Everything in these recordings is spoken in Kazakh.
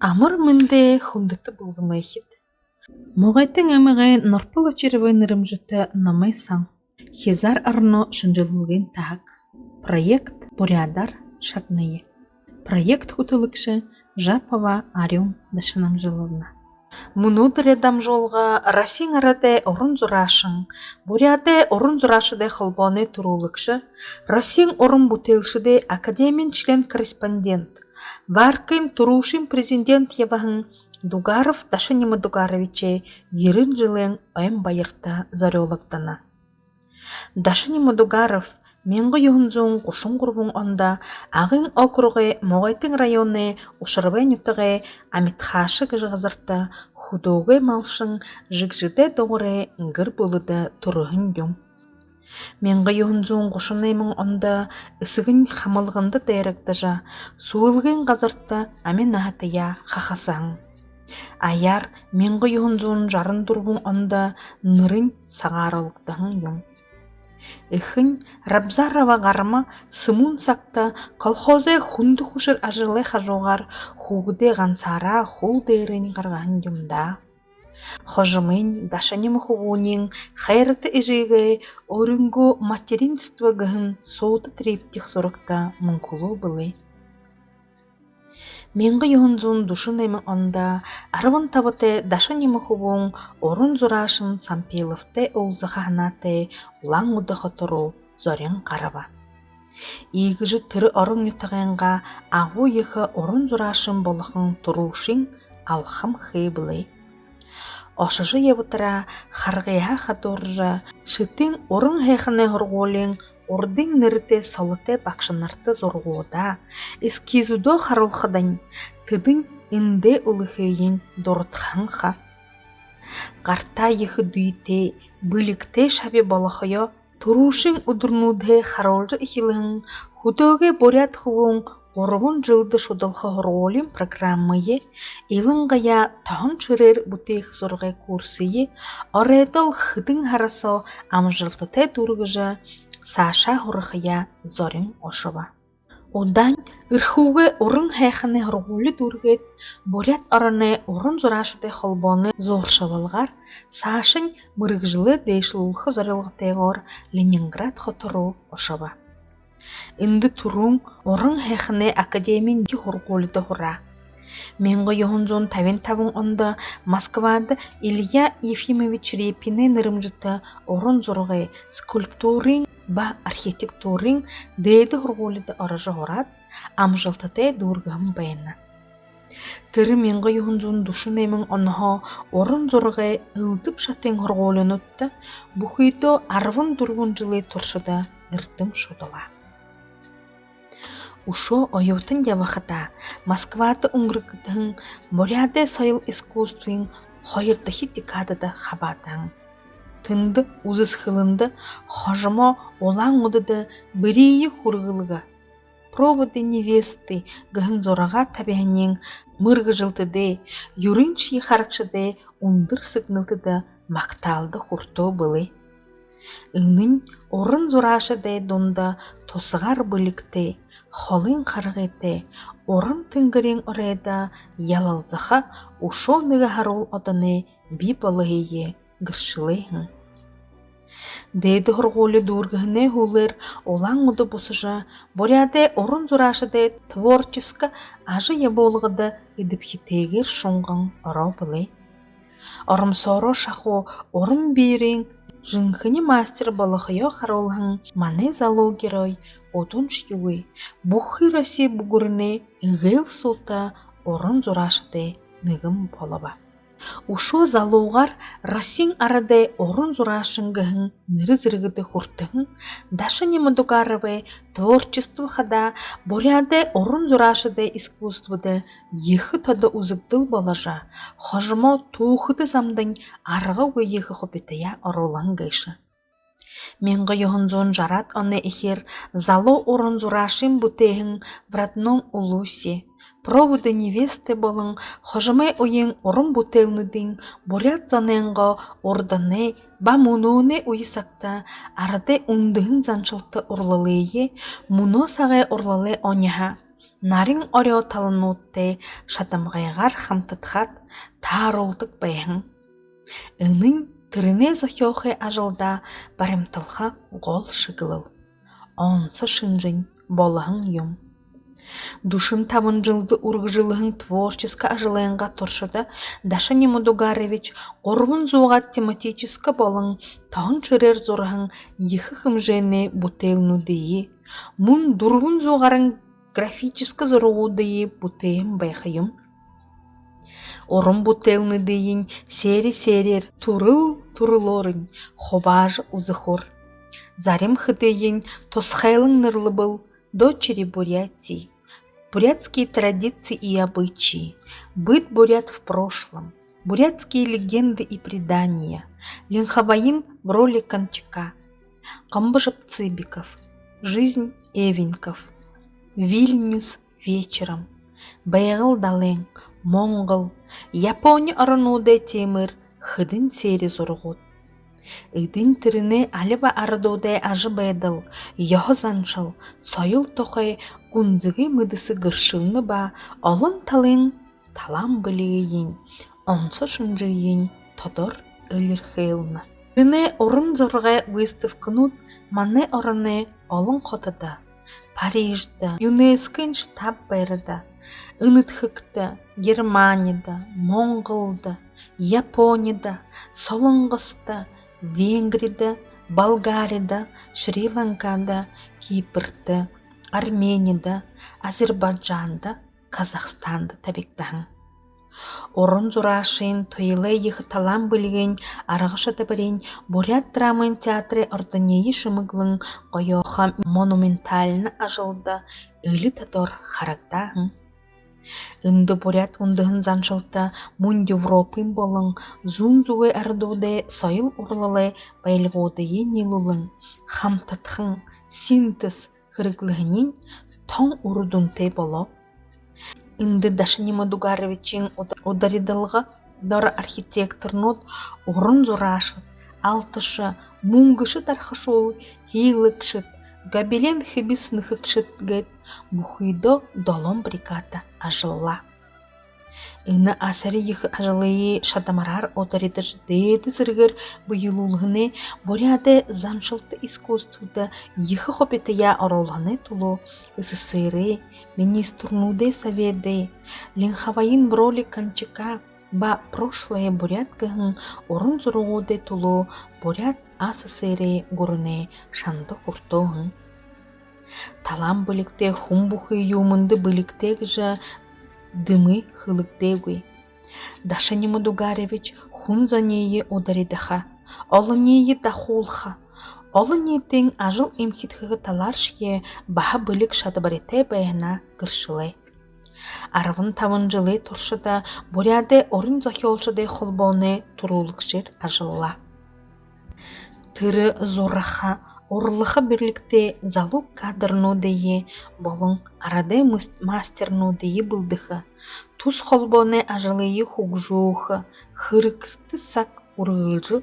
Амыр мінде хундыты булдымай хит. Моғайтың әміғай норпылы червен рымжыты намай сан. Хизар арно шынжылылген тағық. Проект Бурядар шатнайы. Проект хутылыкшы Жапова Арюм дашынам жылылына. Мұнуды редам жолға Расин арады орын зұрашын. Буряды орын зұрашыды қылбаны тұрулықшы. Расин орын бұтелшіде академин член-корреспондент. Варкин турушин президент ебахын Дугаров Дашанима Дугаровиче ерін жылын айым байырта зарелықтана. Дашанима Дугаров менгі юхынзуң құшын құрбың онда ағын окруғы Моғайтың районы ұшырбай нүттіғі Амитхашы кіжіғызырта худоғы малшын жігжіде доғыры ғыр болыды тұрығын юм. Менгі юхынзуң құшын аймың онда үсігін қамылғынды дайрақтажа суылғын ғазыртта әмен ағатыя қақасаң. Аяр менгі юхынзуң жарын дұрбың онда нырын сағарылықтағын юм. Ихын Рабзарова гарма сымун сакта колхозе хунду хушыр ажылы хажугар хугуде гансара хул дерени гарган юмда. Хожымын Дашаним хубунин хайраты ижиге орынгу материнство гын соуты трептих сорокта мункулу былы. Менгі юхынзун душын эми онда арван табыты Дашаним хубун орын зурашын Сампеловте олзаханаты улаң удахы тұру зорен қараба. Игіжі түрі орын ютағанға ағу ехі орын зурашын болықын тұрушын алхым хейбілі. Ошыжы ебутыра харғия хатуржа шытын орын хейхіне хұрғолын ордың ніріте солыте бақшынарты зорғуыда, эскизудо харулхыдан тыдың инде улыхейін дорытханға. Қарта ехі дүйте, білікте шабе балықыйо, тұрушын удырнуде харолжы ихилың, худоге борят хуын орғын жылды шудылғы хоролин программайы, илыңғая тағын чырер бұтех зорғай курсыйы, оредол хыдың харасо амжылтыте дұрғыжы, Саша хурахая зорин ошова. Одан ырхуге орын хайханы хургулы дургет, борят араны орын зурашыды холбоны зоршалылғар, Сашын мырыгжылы дейшілулхы зорилғытегор Ленинград хотыру ошова. Инді турун орын хайханы академин ди хургулыды хура. Менгі юхынзун тавин онда Москвада Илья Ефимович Репины нырымжыты орын зорғы скульптурин ба архитектурин дейді хургулыды арыжы хорат, амжылтыте дургам байына. Тыры менгі юхынзун душын емін онға орын зорғы ылдып шатын хургулын ұтты, бұхыйто арвын дургун жылы тұршыда ыртым шудыла. Ушо ойотын явахата Москваты уңрыкытын моряде сайыл искусствуин хойырдахи декадада хабатан. Тынды узыс хылынды хожымо олаң удыды бірейі хургылыға. Проводы невесты гын зорага табианен мыргы жылтыды, юрынчи харакшыды ундыр сыгнылтыды макталды хурто былы. Үнін орын зорашыды донда тосығар білікті, холын қарғеті, орын тыңгырен орайда ялалзаха ушо ныга харол оданы би балығые гыршылыйын. Дейді хұрғолы дұргыны хулыр олаң ұды бұсыжа, боряде орын зұрашыды творческі ажы еболғыды идіпхетегер шоңғын ұрау білі. Орымсоро шаху орын бейрен жынхыны мастер балықыйо харолғын маны залу герой отун шьюы, бұхы раси бұғырыны ғыл сота орын зұрашыды нығым болаба. Ушо залуғар Расин арады орын зурашынгығын ныры зіргіді хуртығын, Дашанима Дугаровы творчество хада боряды орын зурашыды искусстводы ехы тоды узыгдыл болажа, хожымо туғыды замдың арғы өйегі хопетая орулан гайшы. Менгі юхынзун жарат оны эхер залу орын зурашын бұтейін в родном улусе. Проводы невесты болың, хожымай ойын орын бұтелнудың борят заненға орданы ба мұнуыны ойысақта арады ұндығын заншылты ұрлылығы, мұны сағай ұрлалы оняға Нарин орё талынуутте шатамгайгар хамтытхат таарулдык байхын. Ынын тырыне зохёхе ажылда барымтылха гол шыгылыл. Онсы шынжын болахын юм. Душын табынжылды ургыжылыхын творческо ажылыянга туршыда Даша Немодугарович горбун зугат тематическа болын тағын чырер зорахын ехы хымжене бутелнудеи, мун дургун зугарын графическа зоруудеи бутеем байхайым. Орын бутелнудеин сери-серер турыл-турылорын хобаж узыхор. Зарим хытеин тосхайлын нырлы был дочери Бурятии. Бурятские традиции и обычаи, быт бурят в прошлом, бурятские легенды и предания, Ленхаваин в роли Кончака, Камбажеп Цыбиков, жизнь Эвенков, Вильнюс вечером, Байгыл Дален, Монгол, Япония арынуде темір, хыдын сері зорғыт. Ыдын тіріне алыба ардуде ажы байдыл, яғызаншыл, сойыл тоқай гунзыгы мыдысы гыршылны ба, олын талын талам білігейін, онсы шынжыйын тодор өлір хейлны. Тіріне орын зорға выставкынут, мане орыны олын қотыда, Парижда, ЮНЕСКО штаб байрыда, Ынытхыкта, Германияда, Монголда, Японияда, Солонгыста, Венгрияда, Болгарияда, Шри-Ланкада, Кипрда, Арменияда, Азербайджанда, Казахстанда табиктаң. Орын зурашын тойлы ехы талам білген арағыша табырен Бурят драмын театры ордынеyi шымыглың қойоға монументалыны ажылды өлі татор характағын. Үнді бурят ундығын заншылта мун Европын болың, зун-зуы ардуде сойыл урлалы байлығуды енелулың, хамтатхын, синтез хырыглығынен тоң урудунте болу. Үнді Даша Немодугаровичin ударидылғы дора архитекторнут орын зурашыт, алтышы, мунгышы тархашол, хейлыкшыт, габелен хибис ныхыкшыт гэт, бухыйдо долом бригада ажылла. Ыны асары ехы ажылые шатамарар ударидыш дейді зыргыр бұйылулғыны буряды заншылты искусствуда ехы хопетая оролғыны тулу СССР, министрнуде советы, Ленхаваин в роли Кончака ба прошлое буряткагын орын зуруғуде тулу бурят АССР гурыне шанды хуртоғын. Талам білікте хумбухы юмынды біліктегі жа дымы хылықтегі. Даша Немодугарович хун за нее ударидаха, олы нее дахулха. Олы нетен ажыл имхитхығы таларшие баха білік шадыбарете байына кыршылай. Арвын тавын жылы туршыда буряде орын захиолшыде холбоне турулықшыр ажылла. Тыры зораха, орлыхы бірлікте залу кадрну дeye болың араде мастерну дeye бұлдығы. Туз холбоне ажылые хугжуғы, хырыкты сак урылжы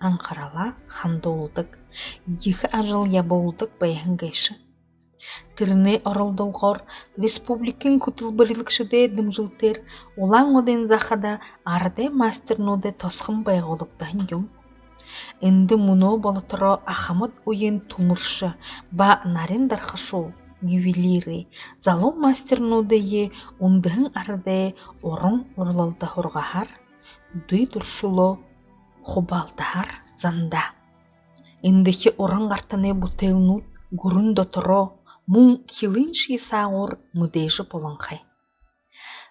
Анқарала хандолдық, ехі ажыл яболдық байын гайшы. Тіріне орылдылғыр, республикин күтілбірілікшіде дымжылтер, олаң оден захада арде мастерноде тосқын байғолықтан юм. Инді мұно болытыро ахамыд ойын тумыршы, ба нарин дархашол, ювелиры, залу мастернодее ундығын арде орын орлалда хұрғахар, дуй дұршыло хубалтахар занда. Индіхи орын артыне бутелнут, гурын дотыро, мун хилын шиесағыр мүдейші болынғай.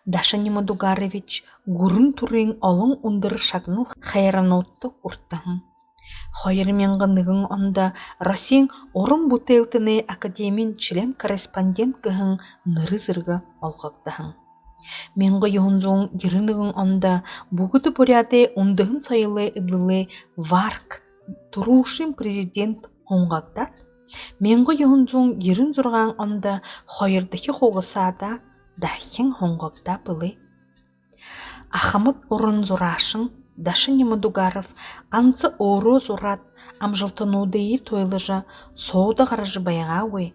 Даша Немодугарович гурын турин олың ундыр шагныл хайранотты урттағын. Хойырменғынығын онда Росин орын бутелтіне академин член-корреспондент гығын ныры зырғы олғықтағын. Менгі юнзуң ерінігін онда бұғыды буряде ундығын сайылы иблылы варк турушин президент оңғақтат. Менгі юнзуң ерін зұрған онда хойырдығы хоғысада дахин оңғақта бұлы. Ахамыд орын зұрашын Даша Немодугаров қансы ору зұрат амжылтынудейі тойлыжа соуды қаражы байға өй.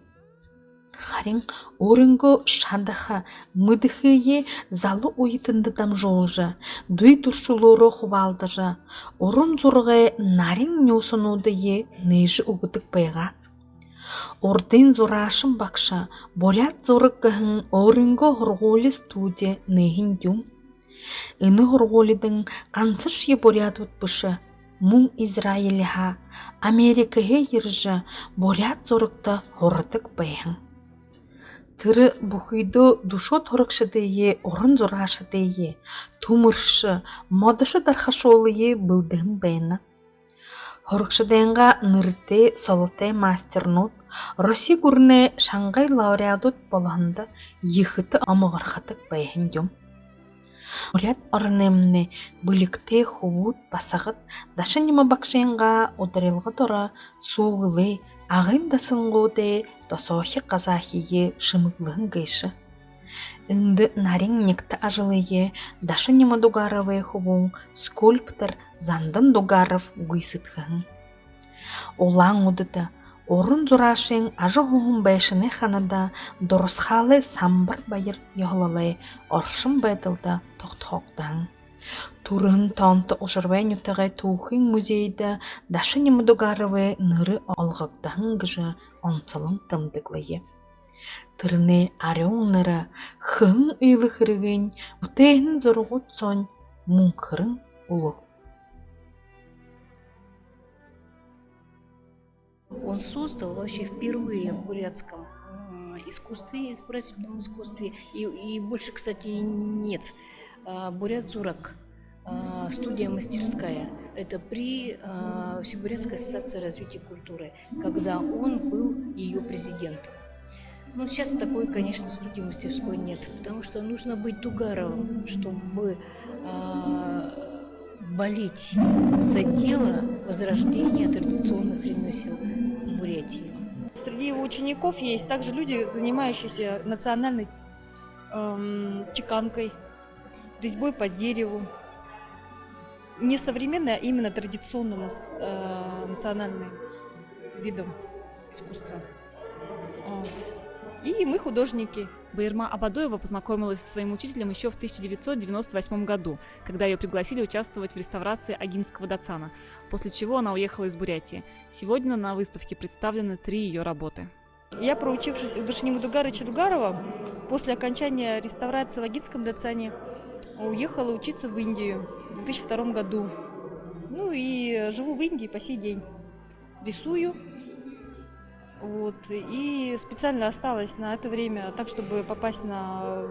Харин орынго шадаха мыдыхые залы уйтынды там жолжа, дуй туршулору хувалдыжа, орын зургай нарин нюсунуды е нежи угудык байга. Ордын зурашын бакша, борят зорык гахын орынго хорголи студия нехин дюм. Ыны хорголидың қансырши борят утпышы, мун Израилиха, Америкаге ержа борят зорыкта хорытык байхын. Тыры бухыйду душот хорыкшыдые, орын зурашыдые, тумыршы, модышы дархашолые былдым байна. Хорыкшыденга нырте солоте мастернут, Россия гурне Шангай лауреатут болғанда ехыты амығырхатык байхын дюм. Уряд орынемне быликте хувут басағыт дашы нема бакшенға ударылғы дора суғылы ағын да сыңғуде тосохи казахие шымыглығын гайшы. Инды нарин некті ажылые дашы нема дугаровые хувун скульптор Зандын Дугаров гүйсытхын. Олаң удыда орын зурашын ажы хуғын байшыны ханада дұрысхалы самбыр байыр яғлалы оршын байдылда тоқтоқтан. Турын тонты ұшырвай нүтіғай туғын музейді дашы нема Дугаровы ныры олғықтағын гыжы онсылын тымдықлые. Тырны арионнары хын үйлі хырығын ұтайын зұрғыт сон мұңқырын ұлы. Он создал вообще впервые в бурятском искусстве, изобразительном искусстве, и больше, кстати, нет. Бурят Зурак, студия-мастерская, это при Всебурятской ассоциации развития культуры, когда он был ее президентом. Но сейчас такой, конечно, студии-мастерской нет, потому что нужно быть Дугаровым, чтобы болеть за дело возрождения традиционных ремесел Бурятии. Среди его учеников есть также люди, занимающиеся национальной чеканкой, резьбой по дереву. Не современной, а именно традиционно национальным видом искусства. И мы художники. Байырма Абадоева познакомилась со своим учителем еще в 1998 году, когда ее пригласили участвовать в реставрации Агинского дацана, после чего она уехала из Бурятии. Сегодня на выставке представлены 3 ее работы. Я, проучившись у Дашнимы Дугарыча Дугарова, после окончания реставрации в Агинском дацане уехала учиться в Индию в 2002 году. Ну и живу в Индии по сей день. Рисую. И специально осталась на это время так, чтобы попасть на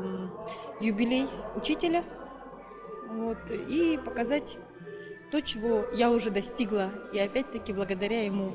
юбилей учителя и показать то, чего я уже достигла, и опять-таки благодаря ему.